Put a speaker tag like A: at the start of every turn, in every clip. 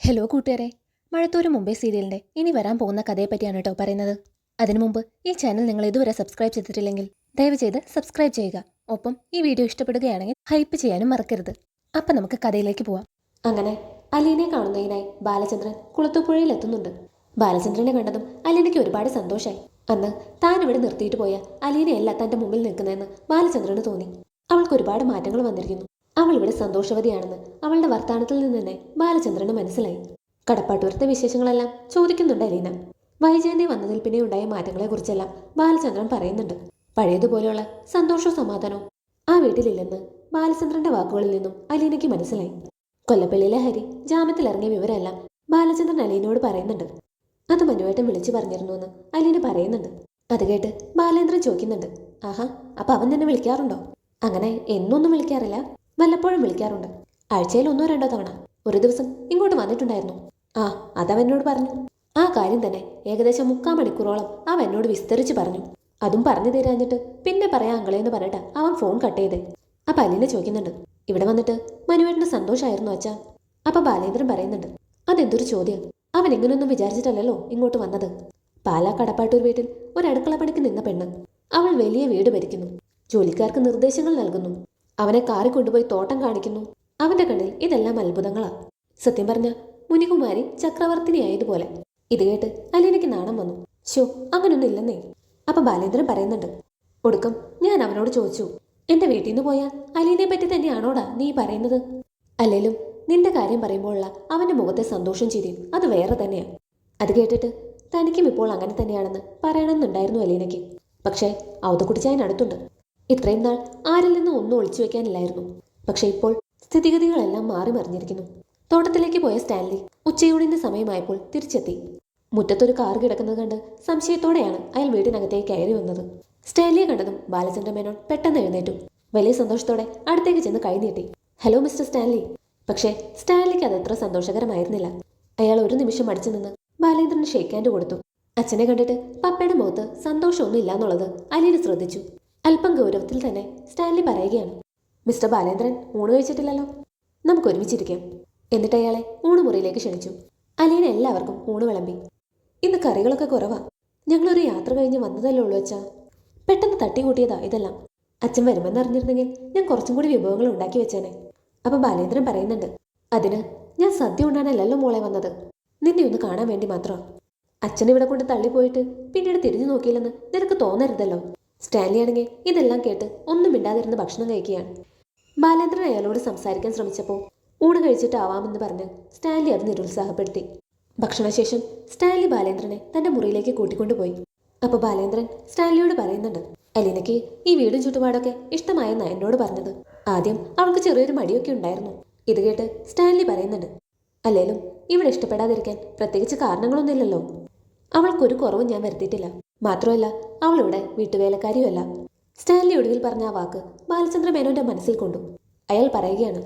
A: Hello കൂട്ടുകാരെ, മഴത്തോരു മുംബൈ സീരിയലിന്റെ ഇനി വരാൻ പോകുന്ന കഥയെപ്പറ്റിയാണ് കേട്ടോ പറയുന്നത്. അതിനു മുമ്പ് ഈ ചാനൽ നിങ്ങൾ ഇതുവരെ സബ്സ്ക്രൈബ് ചെയ്തിട്ടില്ലെങ്കിൽ ദയവ് ചെയ്ത് സബ്സ്ക്രൈബ് ചെയ്യുക. ഒപ്പം ഈ വീഡിയോ ഇഷ്ടപ്പെടുകയാണെങ്കിൽ ഹൈപ്പ് ചെയ്യാനും മറക്കരുത്. അപ്പം നമുക്ക് കഥയിലേക്ക് പോവാം. അങ്ങനെ അലീനെ കാണുന്നതിനായി ബാലചന്ദ്രൻ കുളത്തുപുഴയിൽ എത്തുന്നുണ്ട്. ബാലചന്ദ്രനെ കണ്ടതും അലീനയ്ക്ക് ഒരുപാട് സന്തോഷമായി. അന്ന് താൻ ഇവിടെ നിർത്തിയിട്ട് പോയ അലീനയല്ല തന്റെ മുമ്പിൽ നിൽക്കുന്നതെന്ന് ബാലചന്ദ്രന് തോന്നി. അവൾക്ക് ഒരുപാട് മാറ്റങ്ങൾ വന്നിരിക്കുന്നു. അവൾ ഇവിടെ സന്തോഷവതിയാണെന്ന് അവളുടെ വർത്തമാനത്തിൽ നിന്ന് തന്നെ ബാലചന്ദ്രന് മനസ്സിലായി. കടപ്പാട്ടൂരത്തെ വിശേഷങ്ങളെല്ലാം ചോദിക്കുന്നുണ്ട് അലീന. വൈജയന്തി വന്നതിൽ പിന്നെ ഉണ്ടായ മാറ്റങ്ങളെക്കുറിച്ചെല്ലാം ബാലചന്ദ്രൻ പറയുന്നുണ്ട്. പഴയതുപോലെയുള്ള സന്തോഷവും സമാധാനവും ആ വീട്ടിലില്ലെന്ന് ബാലചന്ദ്രന്റെ വാക്കുകളിൽ നിന്നും അലീനയ്ക്ക് മനസ്സിലായി. കൊല്ലപ്പള്ളിയിലെ ഹരി ജാമ്യത്തിലിറങ്ങിയ വിവരമെല്ലാം ബാലചന്ദ്രൻ അലീനയോട് പറയുന്നുണ്ട്. അത് മനുവേട്ടൻ വിളിച്ചു പറഞ്ഞിരുന്നുവെന്ന് അലീന പറയുന്നുണ്ട്. അത് കേട്ട് ബാലേന്ദ്രൻ ചോദിക്കുന്നുണ്ട്, ആഹാ, അപ്പൊ അവൻ തന്നെ വിളിക്കാറുണ്ടോ? അങ്ങനെ എന്നൊന്നും വിളിക്കാറില്ല, വല്ലപ്പോഴും വിളിക്കാറുണ്ട്. ആഴ്ചയിൽ 1-2 തവണ. ഒരു ദിവസം ഇങ്ങോട്ട് വന്നിട്ടുണ്ടായിരുന്നു. ആ, അതവൻ എന്നോട് പറഞ്ഞു. ആ കാര്യം തന്നെ ഏകദേശം 3/4 മണിക്കൂറോളം അവൻ എന്നോട് വിസ്തരിച്ച് പറഞ്ഞു. അതും പറഞ്ഞു തരാഞ്ഞിട്ട് പിന്നെ പറയാം അങ്കളേന്ന് പറഞ്ഞിട്ടാ അവൻ ഫോൺ കട്ട് ചെയ്തേ. അപ്പൊ അലീന ചോദിക്കുന്നുണ്ട്, ഇവിടെ വന്നിട്ട് മനുവേട്ടന് സന്തോഷമായിരുന്നു അച്ഛാ? അപ്പൊ ബാലേന്ദ്രൻ പറയുന്നുണ്ട്, അതെന്തൊരു ചോദ്യം, അവൻ ഇങ്ങനെയൊന്നും വിചാരിച്ചിട്ടല്ലോ ഇങ്ങോട്ട് വന്നത്. പാലാ കടപ്പാട്ടൂർ വീട്ടിൽ ഒരു അടുക്കള പണിക്ക് നിന്ന പെണ്ണ്. അവൾ വലിയ വീട് ഭരിക്കുന്നു, ജോലിക്കാർക്ക് നിർദ്ദേശങ്ങൾ നൽകുന്നു, അവനെ കാറി കൊണ്ടുപോയി തോട്ടം കാണിക്കുന്നു. അവന്റെ കണ്ണിൽ ഇതെല്ലാം അത്ഭുതങ്ങളാ. സത്യം പറഞ്ഞ മുനികുമാരി ചക്രവർത്തിനിയായതുപോലെ. ഇത് കേട്ട് അലീനയ്ക്ക് നാണം വന്നു. ഷോ, അങ്ങനൊന്നും ഇല്ലെന്നേ. അപ്പൊ ബാലേന്ദ്രൻ പറയുന്നുണ്ട്, ഒടുക്കം ഞാൻ അവനോട് ചോദിച്ചു, എന്റെ വീട്ടിൽ നിന്ന് പോയ അലീനയെ പറ്റി തന്നെയാണോടാ നീ പറയുന്നത്? അല്ലേലും നിന്റെ കാര്യം പറയുമ്പോഴുള്ള അവന്റെ മുഖത്തെ സന്തോഷം ചിരിയും അത് വേറെ തന്നെയാ. അത് കേട്ടിട്ട് തനിക്കും ഇപ്പോൾ അങ്ങനെ തന്നെയാണെന്ന് പറയണമെന്നുണ്ടായിരുന്നു അലീനയ്ക്ക്. പക്ഷേ ഔതക്കുട്ടിച്ചായൻ അടുത്തുണ്ട്. ഇത്രയും നാൾ ആരിൽ നിന്നും ഒന്നും ഒളിച്ചു വെക്കാനില്ലായിരുന്നു. പക്ഷെ ഇപ്പോൾ സ്ഥിതിഗതികളെല്ലാം മാറി മറിഞ്ഞിരിക്കുന്നു. തോട്ടത്തിലേക്ക് പോയ സ്റ്റാൻലി ഉച്ചയൂണിന്റെ സമയമായപ്പോൾ തിരിച്ചെത്തി. മുറ്റത്തൊരു കാർ കിടക്കുന്നത് കണ്ട് സംശയത്തോടെയാണ് അയാൾ വീടിനകത്തേക്ക് കയറി വന്നത്. സ്റ്റാൻലിയെ കണ്ടതും ബാലചന്ദ്ര മേനോൻ പെട്ടെന്ന് എഴുന്നേറ്റു. വലിയ സന്തോഷത്തോടെ അടുത്തേക്ക് ചെന്ന് കൈ നീട്ടി. Hello mister Stanley. പക്ഷേ സ്റ്റാൻലിക്ക് അതത്ര സന്തോഷകരമായിരുന്നില്ല. അയാൾ ഒരു നിമിഷം അടിച്ചു നിന്ന് ബാലേന്ദ്രന് ഷേക്ക് ഹാൻഡ് കൊടുത്തു. അച്ഛനെ കണ്ടിട്ട് പപ്പയുടെ മുഖത്ത് സന്തോഷമൊന്നും ഇല്ലാന്നുള്ളത് അലീന ശ്രദ്ധിച്ചു. അല്പം ഗൗരവത്തിൽ തന്നെ സ്റ്റാൻലി പറയുകയാണ്, മിസ്റ്റർ ബാലേന്ദ്രൻ ഊണ് കഴിച്ചിട്ടില്ലല്ലോ, നമുക്ക് ഒരുമിച്ചിരിക്കാം. എന്നിട്ട് അയാളെ ഊണുമുറിയിലേക്ക് ക്ഷണിച്ചു. അലീന എല്ലാവർക്കും ഊണ് വിളമ്പി. ഇന്ന് കറികളൊക്കെ കുറവാ, ഞങ്ങളൊരു യാത്ര കഴിഞ്ഞ് വന്നതല്ലേ ഉള്ളൂ അച്ഛാ. പെട്ടെന്ന് തട്ടിക്കൂട്ടിയതാ ഇതെല്ലാം. അച്ഛൻ വരുമെന്ന് അറിഞ്ഞിരുന്നെങ്കിൽ ഞാൻ കുറച്ചും കൂടി വിഭവങ്ങൾ ഉണ്ടാക്കി വെച്ചേനെ. അപ്പൊ ബാലേന്ദ്രൻ പറയുന്നുണ്ട്, അതിന് ഞാൻ സദ്യ ഉണ്ടാകാനല്ലല്ലോ മോളെ വന്നത്, നിന്നെ ഒന്ന് കാണാൻ വേണ്ടി മാത്രമാ. അച്ഛൻ ഇവിടെ കൊണ്ട് തള്ളിപ്പോയിട്ട് പിന്നീട് തിരിഞ്ഞു നോക്കിയില്ലെന്ന് നിനക്ക് തോന്നരുതല്ലോ. സ്റ്റാൻലി ആണെങ്കിൽ ഇതെല്ലാം കേട്ട് ഒന്നും മിണ്ടാതിരുന്ന് ഭക്ഷണം കഴിക്കുകയാണ്. ബാലേന്ദ്രൻ അയാളോട് സംസാരിക്കാൻ ശ്രമിച്ചപ്പോൾ ഊണ് കഴിച്ചിട്ടാവാമെന്ന് പറഞ്ഞ് സ്റ്റാൻലി അത് നിരുത്സാഹപ്പെടുത്തി. ഭക്ഷണശേഷം സ്റ്റാൻലി ബാലേന്ദ്രനെ തന്റെ മുറിയിലേക്ക് കൂട്ടിക്കൊണ്ടുപോയി. അപ്പൊ ബാലേന്ദ്രൻ സ്റ്റാൻലിയോട് പറയുന്നുണ്ട്, അലീനയ്ക്ക് ഈ വീടും ചുറ്റുപാടൊക്കെ ഇഷ്ടമായെന്നാ എന്നോട് പറഞ്ഞത്. ആദ്യം അവൾക്ക് ചെറിയൊരു മടിയൊക്കെ ഉണ്ടായിരുന്നു. ഇത് കേട്ട് സ്റ്റാൻലി പറയുന്നുണ്ട്, അല്ലേലും ഇവിടെ ഇഷ്ടപ്പെടാതിരിക്കാൻ പ്രത്യേകിച്ച് കാരണങ്ങളൊന്നുമില്ലല്ലോ. അവൾക്കൊരു കുറവും ഞാൻ വരുത്തിയിട്ടില്ല. മാത്രമല്ല അവളിവിടെ വീട്ടുവേലക്കാരിയുമല്ല. സ്റ്റാൻലി ഒടുവിൽ പറഞ്ഞ ആ വാക്ക് ബാലചന്ദ്ര മേനോന്റെ മനസ്സിൽ കൊണ്ടു. അയാൾ പറയുകയാണ്,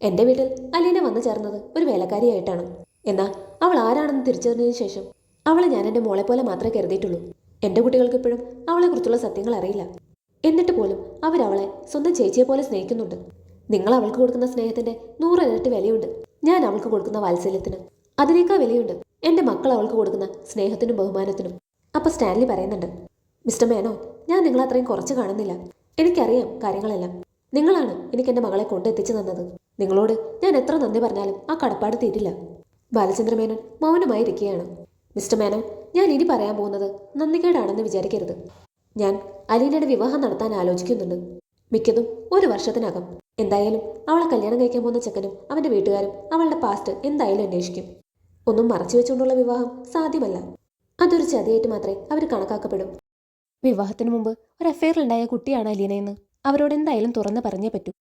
A: എന്റെ വീട്ടിൽ അലീന വന്നു ചേർന്നത് ഒരു വേലക്കാരിയായിട്ടാണ്. എന്നാൽ അവൾ ആരാണെന്ന് തിരിച്ചറിഞ്ഞതിന് ശേഷം അവളെ ഞാൻ എൻ്റെ മോളെ പോലെ മാത്രമേ കരുതിയിട്ടുള്ളൂ. എൻ്റെ കുട്ടികൾക്ക് ഇപ്പോഴും അവളെക്കുറിച്ചുള്ള സത്യങ്ങൾ അറിയില്ല. എന്നിട്ട് പോലും അവരവളെ സ്വന്തം ചേച്ചിയെ പോലെ സ്നേഹിക്കുന്നുണ്ട്. നിങ്ങൾ അവൾക്ക് കൊടുക്കുന്ന സ്നേഹത്തിന്റെ 100 ഇരട്ടി വിലയുണ്ട് ഞാൻ അവൾക്ക് കൊടുക്കുന്ന വാത്സല്യത്തിന്. അതിനേക്കാൾ വിലയുണ്ട് എൻ്റെ മക്കൾ അവൾക്ക് കൊടുക്കുന്ന സ്നേഹത്തിനും ബഹുമാനത്തിനും. അപ്പൊ സ്റ്റാൻലി പറയുന്നുണ്ട്, മിസ്റ്റർ മേനോ, ഞാൻ നിങ്ങളെ അത്രയും കുറച്ച് കാണുന്നില്ല. എനിക്കറിയാം കാര്യങ്ങളെല്ലാം. നിങ്ങളാണ് എനിക്ക് എൻ്റെ മകളെ കൊണ്ടെത്തിച്ചു തന്നത്. നിങ്ങളോട് ഞാൻ എത്ര നന്ദി പറഞ്ഞാലും ആ കടപ്പാട് തീരില്ല. ബാലചന്ദ്ര മേനോൻ മൗനമായിരിക്കുകയാണ്. മിസ്റ്റർ മേനോൻ, ഞാൻ ഇനി പറയാൻ പോകുന്നത് നന്ദികേടാണെന്ന് വിചാരിക്കരുത്. ഞാൻ അലീനയുടെ വിവാഹം നടത്താൻ ആലോചിക്കുന്നുണ്ട്. മിക്കതും 1 വർഷത്തിനകം. എന്തായാലും അവളെ കല്യാണം കഴിക്കാൻ പോകുന്ന ചെക്കനും അവന്റെ വീട്ടുകാരും അവളുടെ പാസ്റ്റ് എന്തായാലും അന്വേഷിക്കും. ഒന്നും മറച്ചു വെച്ചുകൊണ്ടുള്ള വിവാഹം സാധ്യമല്ല. അതൊരു ചതിയായിട്ട് മാത്രമേ അവർ കണക്കാക്കപ്പെടൂ. വിവാഹത്തിന് മുമ്പ് ഒരു അഫെയറിലുണ്ടായ കുട്ടിയാണ് അലീനയെന്ന് അവരോട് എന്തായാലും തുറന്ന് പറഞ്ഞേ പറ്റൂ.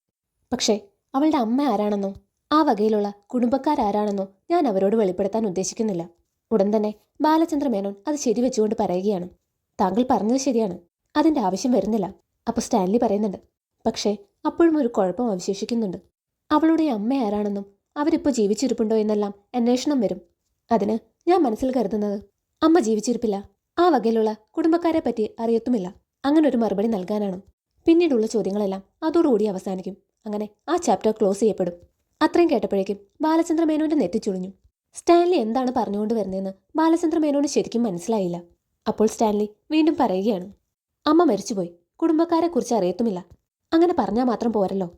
A: പക്ഷേ അവളുടെ അമ്മ ആരാണെന്നോ ആ വകയിലുള്ള കുടുംബക്കാരാരാണെന്നോ ഞാൻ അവരോട് വെളിപ്പെടുത്താൻ ഉദ്ദേശിക്കുന്നില്ല. ഉടൻ തന്നെ ബാലചന്ദ്ര മേനോൻ അത് ശരിവെച്ചുകൊണ്ട് പറയുകയാണ്, താങ്കൾ പറഞ്ഞത് ശരിയാണ്, അതിൻ്റെ ആവശ്യം വരുന്നില്ല. അപ്പോൾ സ്റ്റാൻലി പറയുന്നുണ്ട്, പക്ഷേ അപ്പോഴും ഒരു കുഴപ്പം അവശേഷിക്കുന്നുണ്ട്. അവളുടെ അമ്മ ആരാണെന്നും അവരിപ്പോൾ ജീവിച്ചിരിപ്പുണ്ടോ എന്നെല്ലാം അന്വേഷണം വരും. അതിന് ഞാൻ മനസ്സിൽ കരുതുന്നത് അമ്മ ജീവിച്ചിരിപ്പില്ല, ആ വകയിലുള്ള കുടുംബക്കാരെ പറ്റി അറിയത്തുമില്ല. അങ്ങനെ ഒരു മറുപടി നൽകാനാണ്. പിന്നീടുള്ള ചോദ്യങ്ങളെല്ലാം അതോടുകൂടി അവസാനിക്കും. അങ്ങനെ ആ ചാപ്റ്റർ ക്ലോസ് ചെയ്യപ്പെടും. അത്രയും കേട്ടപ്പോഴേക്കും ബാലചന്ദ്ര മേനോന്റെ നെറ്റിച്ചുളിഞ്ഞു. സ്റ്റാൻലി എന്താണ് പറഞ്ഞുകൊണ്ട് വരുന്നതെന്ന് ബാലചന്ദ്ര മേനോന് ശരിക്കും മനസ്സിലായില്ല. അപ്പോൾ സ്റ്റാൻലി വീണ്ടും പറയുകയാണ്, അമ്മ മരിച്ചുപോയി, കുടുംബക്കാരെക്കുറിച്ച് അറിയത്തുമില്ല. അങ്ങനെ പറഞ്ഞാൽ മാത്രം പോരല്ലോ,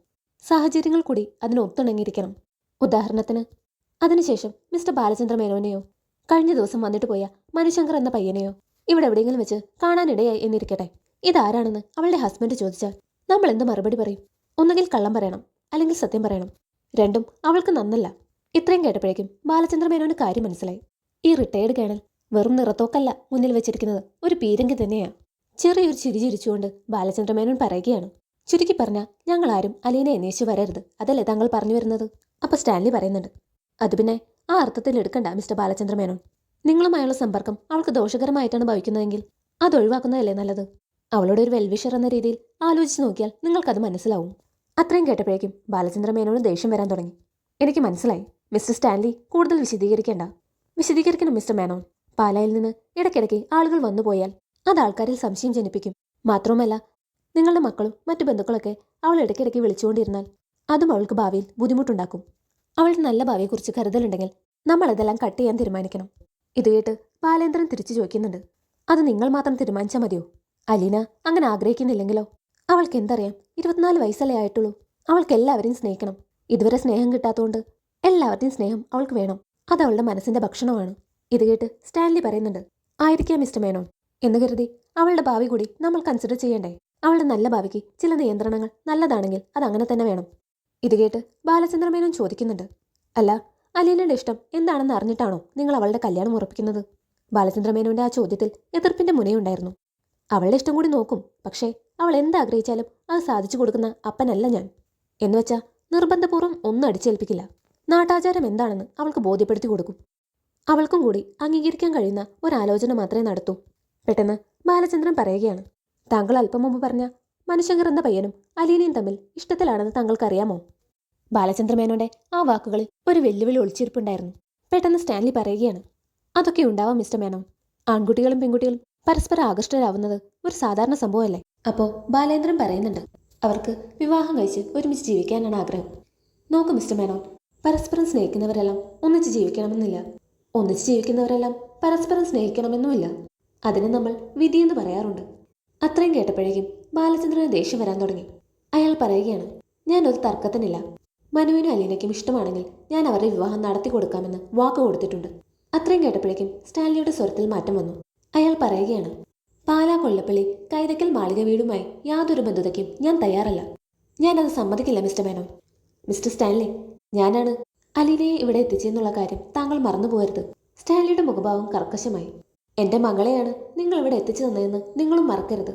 A: സാഹചര്യങ്ങൾ കൂടി അതിന് ഒത്തിണങ്ങിയിരിക്കണം. ഉദാഹരണത്തിന് അതിനുശേഷം മിസ്റ്റർ ബാലചന്ദ്ര മേനോനെയോ കഴിഞ്ഞ ദിവസം വന്നിട്ട് പോയ മനുശങ്കർ എന്ന പയ്യനെയോ ഇവിടെ എവിടെയെങ്കിലും വെച്ച് കാണാനിടയായി എന്നിരിക്കട്ടെ. ഇതാരാണെന്ന് അവളുടെ ഹസ്ബൻഡ് ചോദിച്ചാൽ നമ്മൾ എന്ത് മറുപടി പറയും? ഒന്നുകിൽ കള്ളം പറയണം, അല്ലെങ്കിൽ സത്യം പറയണം. രണ്ടും അവൾക്ക് നന്നല്ല. ഇത്രയും കേട്ടപ്പോഴേക്കും ബാലചന്ദ്ര മേനോന് കാര്യം മനസ്സിലായി. ഈ റിട്ടയേർഡ് കേണൽ വെറും നിറത്തോക്കല്ല മുന്നിൽ വെച്ചിരിക്കുന്നത്, ഒരു പീരങ്കി തന്നെയാ. ചെറിയൊരു ചിരി ചിരിച്ചുകൊണ്ട് ബാലചന്ദ്ര മേനോൻ പറയുകയാണ്, ചുരുക്കി പറഞ്ഞാൽ ഞങ്ങൾ ആരും അലീനെ അന്വേഷിച്ച് വരരുത്, അതല്ലേ താങ്കൾ പറഞ്ഞു വരുന്നത്? അപ്പൊ സ്റ്റാൻലി പറയുന്നുണ്ട്, അത് പിന്നെ ആ അർത്ഥത്തിൽ എടുക്കണ്ട മിസ്റ്റർ ബാലചന്ദ്ര മേനോൻ. നിങ്ങളുമായുള്ള സമ്പർക്കം അവൾക്ക് ദോഷകരമായിട്ടാണ് ഭവിക്കുന്നതെങ്കിൽ അത് ഒഴിവാക്കുന്നതല്ലേ നല്ലത്. അവളുടെ ഒരു വെൽവിഷർ എന്ന രീതിയിൽ ആലോചിച്ച് നോക്കിയാൽ നിങ്ങൾക്കത് മനസ്സിലാവും. അത്രയും കേട്ടപ്പോഴേക്കും ബാലചന്ദ്ര മേനോന് ദേഷ്യം വരാൻ തുടങ്ങി. എനിക്ക് മനസ്സിലായി മിസ്റ്റർ സ്റ്റാൻലി, കൂടുതൽ വിശദീകരിക്കേണ്ട. വിശദീകരിക്കണം മിസ്റ്റർ മേനോൻ. പാലായിൽ നിന്ന് ഇടയ്ക്കിടയ്ക്ക് ആളുകൾ വന്നുപോയാൽ അത് ആൾക്കാരിൽ സംശയം ജനിപ്പിക്കും. മാത്രവുമല്ല, നിങ്ങളുടെ മക്കളും മറ്റു ബന്ധുക്കളൊക്കെ അവൾ ഇടയ്ക്കിടയ്ക്ക് വിളിച്ചുകൊണ്ടിരുന്നാൽ അതും അവൾക്ക് ഭാവിയിൽ ബുദ്ധിമുട്ടുണ്ടാക്കും. അവളുടെ നല്ല ഭാവിയെക്കുറിച്ച് കരുതലുണ്ടെങ്കിൽ നമ്മൾ അതെല്ലാം കട്ട് ചെയ്യാൻ തീരുമാനിക്കണം. ഇത് കേട്ട് ബാലേന്ദ്രൻ തിരിച്ചു ചോദിക്കുന്നുണ്ട്, അത് നിങ്ങൾ മാത്രം തീരുമാനിച്ചാൽ മതിയോ? അലീന അങ്ങനെ ആഗ്രഹിക്കുന്നില്ലെങ്കിലോ? അവൾക്ക് എന്തറിയാം, 24 വയസ്സല്ലേ ആയിട്ടുള്ളൂ. അവൾക്ക് എല്ലാവരെയും സ്നേഹിക്കണം. ഇതുവരെ സ്നേഹം കിട്ടാത്തതുകൊണ്ട് എല്ലാവരുടെയും സ്നേഹം അവൾക്ക് വേണം. അത് അവളുടെ മനസ്സിന്റെ ഭക്ഷണമാണ്. ഇത് കേട്ട് സ്റ്റാൻലി പറയുന്നുണ്ട്, ആയിരിക്കാം മിസ്റ്റർ മേനോൻ. എന്ന് കരുതി അവളുടെ ഭാവി കൂടി നമ്മൾ കൺസിഡർ ചെയ്യണ്ടേ? അവളുടെ നല്ല ഭാവിക്ക് ചില നിയന്ത്രണങ്ങൾ നല്ലതാണെങ്കിൽ അത് അങ്ങനെ തന്നെ വേണം. ഇത് കേട്ട് ബാലചന്ദ്ര മേനോൻ ചോദിക്കുന്നുണ്ട്, അല്ല, അലീനയുടെ ഇഷ്ടം എന്താണെന്ന് അറിഞ്ഞിട്ടാണോ നിങ്ങൾ അവളുടെ കല്യാണം ഉറപ്പിക്കുന്നത്? ബാലചന്ദ്ര മേനോന്റെ ആ ചോദ്യത്തിൽ എതിർപ്പിന്റെ മുനയുണ്ടായിരുന്നു. അവളുടെ ഇഷ്ടം കൂടി നോക്കും, പക്ഷേ അവൾ എന്താഗ്രഹിച്ചാലും അത് സാധിച്ചു കൊടുക്കുന്ന അപ്പനല്ല ഞാൻ. എന്നുവെച്ചാൽ നിർബന്ധപൂർവ്വം ഒന്നും അടിച്ചേൽപ്പിക്കില്ല. നാട്ടാചാരം എന്താണെന്ന് അവൾക്ക് ബോധ്യപ്പെടുത്തി കൊടുക്കും. അവൾക്കും കൂടി അംഗീകരിക്കാൻ കഴിയുന്ന ഒരാലോചന മാത്രമേ നടത്തൂ. പെട്ടെന്ന് ബാലചന്ദ്രൻ പറയുകയാണ്, താങ്കൾ അല്പം മുമ്പ് പറഞ്ഞ മനുശങ്കർ എന്ന പയ്യനും അലീനയും തമ്മിൽ ഇഷ്ടത്തിലാണെന്ന് താങ്കൾക്കറിയാമോ? ബാലചന്ദ്ര മേനോന്റെ ആ വാക്കുകളിൽ ഒരു വെല്ലുവിളി ഒളിച്ചിരിപ്പുണ്ടായിരുന്നു. പെട്ടെന്ന് സ്റ്റാൻലി പറയുകയാണ്, അതൊക്കെ ഉണ്ടാവാം മിസ്റ്റർ മേനോൻ. ആൺകുട്ടികളും പെൺകുട്ടികളും പരസ്പരം ആകൃഷ്ടരാവുന്നത് ഒരു സാധാരണ സംഭവമല്ലേ? അപ്പോൾ ബാലേന്ദ്രൻ പറയുന്നുണ്ട്, അവർക്ക് വിവാഹം കഴിച്ച് ഒരുമിച്ച് ജീവിക്കാനാണ് ആഗ്രഹം. നോക്കൂ മിസ്റ്റർ മേനോൻ, പരസ്പരം സ്നേഹിക്കുന്നവരെല്ലാം ഒന്നിച്ച് ജീവിക്കണമെന്നില്ല. ഒന്നിച്ച് ജീവിക്കുന്നവരെല്ലാം പരസ്പരം സ്നേഹിക്കണമെന്നുമില്ല. അതിന് നമ്മൾ വിധിയെന്ന് പറയാറുണ്ട്. അത്രയും കേട്ടപ്പോഴേക്കും ബാലചന്ദ്രന് ദേഷ്യം വരാൻ തുടങ്ങി. അയാൾ പറയുകയാണ്, ഞാനൊരു തർക്കത്തിനില്ല. മനുവിനും അലീനയ്ക്കും ഇഷ്ടമാണെങ്കിൽ ഞാൻ അവരുടെ വിവാഹം നടത്തി കൊടുക്കാമെന്ന് വാക്ക് കൊടുത്തിട്ടുണ്ട്. അത്രയും കേട്ടപ്പോഴേക്കും സ്റ്റാൻലിയുടെ സ്വരത്തിൽ മാറ്റം വന്നു. അയാൾ പറയുകയാണ്, പാലാ കൊല്ലപ്പള്ളി കൈതക്കൽ മാളിക വീടുമായി യാതൊരു ബന്ധുതയ്ക്കും ഞാൻ തയ്യാറല്ല. ഞാനത് സമ്മതിക്കില്ല മിസ്റ്റർ മേനോൻ. മിസ്റ്റർ സ്റ്റാൻലി, ഞാനാണ് അലീനയെ ഇവിടെ എത്തിച്ചെന്നുള്ള കാര്യം താങ്കൾ മറന്നുപോകരുത്. സ്റ്റാൻലിയുടെ മുഖഭാവം കർക്കശമായി. എന്റെ മകളെയാണ് നിങ്ങൾ ഇവിടെ എത്തിച്ചു തന്നതെന്ന് നിങ്ങളും മറക്കരുത്.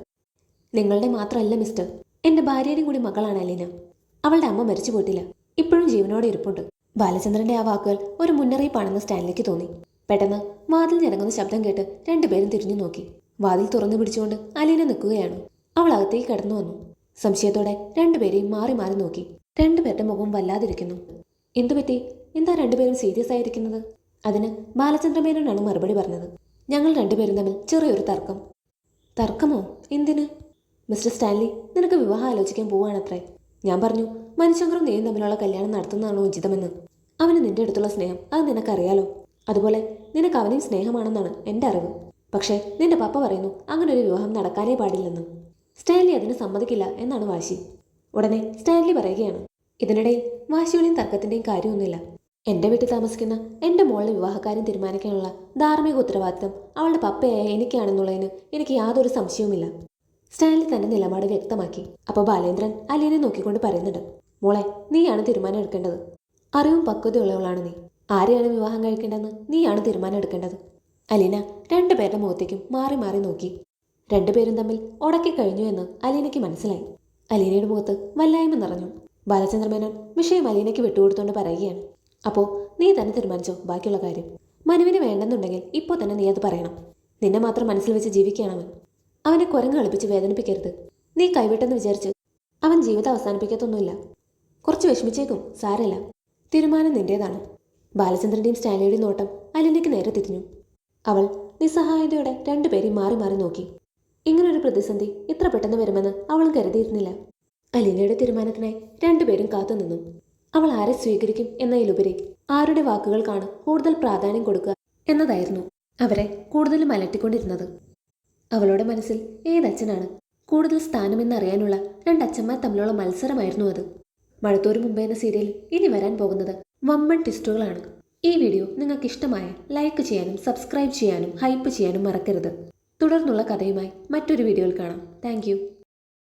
A: നിങ്ങളുടെ മാത്രമല്ല മിസ്റ്റർ, എന്റെ ഭാര്യയുടെയും കൂടി മകളാണ് അലീന. അവളുടെ അമ്മ മരിച്ചു പോയിട്ടില്ല, ഇപ്പോഴും ജീവനോടെ ഇരിപ്പുണ്ട്. ബാലചന്ദ്രന്റെ ആ വാക്കുകൾ ഒരു മുന്നറിയിപ്പാണെന്ന് സ്റ്റാൻലിക്ക് തോന്നി. പെട്ടെന്ന് വാതിൽ ഞരങ്ങുന്ന ശബ്ദം കേട്ട് രണ്ടുപേരും തിരിഞ്ഞു നോക്കി. വാതിൽ തുറന്നു പിടിച്ചുകൊണ്ട് അലീന നിൽക്കുകയാണ്. അവൾ അകത്തേക്ക് കടന്നു വന്നു. സംശയത്തോടെ രണ്ടുപേരെയും മാറി മാറി നോക്കി. രണ്ടുപേരുടെ മുഖം വല്ലാതിരിക്കുന്നു. എന്തുപറ്റി? എന്താ രണ്ടുപേരും സീരിയസ് ആയിരിക്കുന്നത്? അതിന് ബാലചന്ദ്ര മേനോനാണ് മറുപടി പറഞ്ഞത്. ഞങ്ങൾ രണ്ടുപേരും തമ്മിൽ ചെറിയൊരു തർക്കം. തർക്കമോ? എന്തിന്? മിസ്റ്റർ സ്റ്റാൻലി, നിനക്ക് വിവാഹം ആലോചിക്കാൻ പോവുകയാണത്രേ. ഞാൻ പറഞ്ഞു, മനുശങ്കറും നീയും തമ്മിലുള്ള കല്യാണം നടത്തുന്നതാണോ ഉചിതമെന്ന്. അവന് നിന്റെ അടുത്തുള്ള സ്നേഹം അത് നിനക്കറിയാലോ. അതുപോലെ നിനക്ക് അവനെയും സ്നേഹമാണെന്നാണ് എൻ്റെ അറിവ്. പക്ഷേ നിന്റെ പപ്പ പറയുന്നു അങ്ങനെ ഒരു വിവാഹം നടക്കാനേ പാടില്ലെന്ന്. സ്റ്റാൻലി അതിന് സമ്മതിക്കില്ല എന്നാണ് വാശി. ഉടനെ സ്റ്റാൻലി പറയുകയാണ്, ഇതിനിടയിൽ വാശിയുടെയും തർക്കത്തിൻ്റെയും കാര്യമൊന്നുമില്ല. എൻ്റെ വീട്ടിൽ താമസിക്കുന്ന എൻ്റെ മോളുടെ വിവാഹക്കാര്യം തീരുമാനിക്കാനുള്ള ധാർമ്മിക ഉത്തരവാദിത്തം അവളുടെ പപ്പയായ എനിക്കാണെന്നുള്ളതിന് എനിക്ക് യാതൊരു സംശയവുമില്ല. സ്റ്റാൻലി തന്റെ നിലപാട് വ്യക്തമാക്കി. അപ്പോൾ ബാലേന്ദ്രൻ അലീനെ നോക്കിക്കൊണ്ട് പറയുന്നുണ്ട്, മോളെ, നീയാണ് തീരുമാനം എടുക്കേണ്ടത്. അറിവും പക്വതയുള്ളവളാണ് നീ. ആരെയാണ് വിവാഹം കഴിക്കേണ്ടതെന്ന് നീയാണ് തീരുമാനം എടുക്കേണ്ടത്. അലീന രണ്ടുപേരുടെ മുഖത്തേക്കും മാറി മാറി നോക്കി. രണ്ടുപേരും തമ്മിൽ ഉടക്കി കഴിഞ്ഞു എന്ന് അലീനയ്ക്ക് മനസ്സിലായി. അലീനയുടെ മുഖത്ത് വല്ലായ്മ നിറഞ്ഞു. ബാലചന്ദ്ര മേനോൻ വിഷയം അലീനയ്ക്ക് വിട്ടുകൊടുത്തുകൊണ്ട് പറയുകയാണ്, അപ്പോൾ നീ തന്നെ തീരുമാനിച്ചോ ബാക്കിയുള്ള കാര്യം. മനുവിന് വേണ്ടെന്നുണ്ടെങ്കിൽ ഇപ്പോൾ തന്നെ നീ അത് പറയണം. നിന്നെ മാത്രം മനസ്സിൽ വെച്ച് ജീവിക്കുകയാണവൻ. അവനെ കുരങ്ങ് കളിപ്പിച്ച് വേദനിപ്പിക്കരുത്. നീ കൈവിട്ടെന്ന് വിചാരിച്ച് അവൻ ജീവിതം അവസാനിപ്പിക്കത്തൊന്നുമില്ല. കുറച്ച് വിഷമിച്ചേക്കും, സാരമില്ല. തീരുമാനം നിന്റേതാണ്. ബാലചന്ദ്രന്റെയും സ്റ്റാൻലിയുടെയും നോട്ടം അലീനയ്ക്ക് നേരെ തിരിഞ്ഞു. അവൾ നിസ്സഹായതയോടെ രണ്ടുപേരെയും മാറി മാറി നോക്കി. ഇങ്ങനൊരു പ്രതിസന്ധി ഇത്ര പെട്ടെന്ന് വരുമെന്ന് അവൾ കരുതിയിരുന്നില്ല. അലീനയുടെ തീരുമാനത്തിനായി രണ്ടുപേരും കാത്തുനിന്നു. അവൾ ആരെ സ്വീകരിക്കും എന്നതിലുപരി ആരുടെ വാക്കുകൾക്കാണ് കൂടുതൽ പ്രാധാന്യം കൊടുക്കുക എന്നതായിരുന്നു അവരെ കൂടുതലും അലട്ടിക്കൊണ്ടിരുന്നത്. അവളുടെ മനസ്സിൽ ഏതച്ഛനാണ് കൂടുതൽ സ്ഥാനമെന്നറിയാനുള്ള രണ്ടച്ഛന്മാർ തമ്മിലുള്ള മത്സരമായിരുന്നു അത്. മഴത്തോരു മുമ്പേ എന്ന സീരിയലിൽ ഇനി വരാൻ പോകുന്നത് വമ്പൻ ട്വിസ്റ്റുകളാണ്. ഈ വീഡിയോ നിങ്ങൾക്ക് ഇഷ്ടമായ ലൈക്ക് ചെയ്യാനും സബ്സ്ക്രൈബ് ചെയ്യാനും ഹൈപ്പ് ചെയ്യാനും മറക്കരുത്. തുടർന്നുള്ള കഥയുമായി മറ്റൊരു വീഡിയോയിൽ കാണാം. താങ്ക്